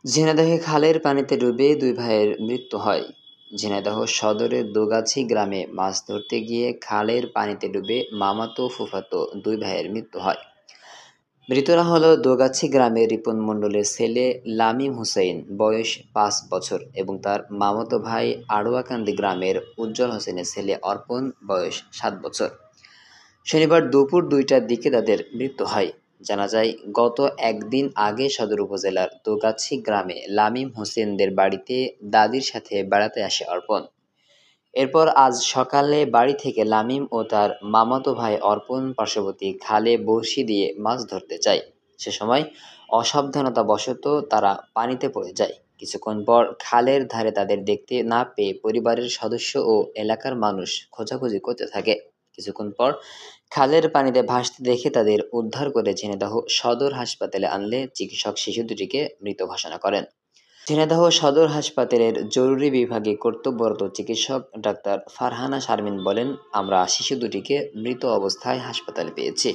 ঝিনাইদহে খালের পানিতে ডুবে দুই ভাইয়ের মৃত্যু হয়। ঝিনাইদহ সদরের দোগাছি গ্রামে মাছ ধরতে গিয়ে খালের পানিতে ডুবে মামাতো ফুফাতো দুই ভাইয়ের মৃত্যু হয়। মৃতরা হলো দোগাছি গ্রামের রিপন মণ্ডলের ছেলে লামিম হুসাইন বয়স ৫ বছর এবং তার মামাতো ভাই আড়ুয়াকান্দি গ্রামের উজ্জ্বল হোসেনের ছেলে অর্পণ বয়স ৭ বছর। শনিবার দুপুর ২টার দিকে তাদের মৃত্যু হয়। জানা যায়, গত একদিন আগে সদর উপজেলার দোগাছি গ্রামে লামিম হোসেনদের বাড়িতে দাদির সাথে বেড়াতে আসে অর্পণ। এরপর আজ সকালে বাড়ি থেকে লামিম ও তার মামাতো ভাই অর্পণ পার্শ্ববর্তী খালে বড়শি দিয়ে মাছ ধরতে যায়। সে সময় অসাবধানতাবশত তারা পানিতে পড়ে যায়। কিছুক্ষণ পর খালের ধারে তাদের দেখতে না পেয়ে পরিবারের সদস্য ও এলাকার মানুষ খোঁজাখুঁজি করতে থাকে। কিছুক্ষণ পর খালের পানিতে ভাসতে দেখে তাদের উদ্ধার করে ঝিনাইদহ সদর হাসপাতালে আনলে চিকিৎসক শিশু দুটিকে মৃত ঘোষণা করেন। ঝিনাইদহ সদর হাসপাতালের জরুরি বিভাগে কর্তব্যরত চিকিৎসক ডাক্তার ফারহানা শারমিন বলেন, আমরা শিশু দুটিকে মৃত অবস্থায় হাসপাতালে পেয়েছি।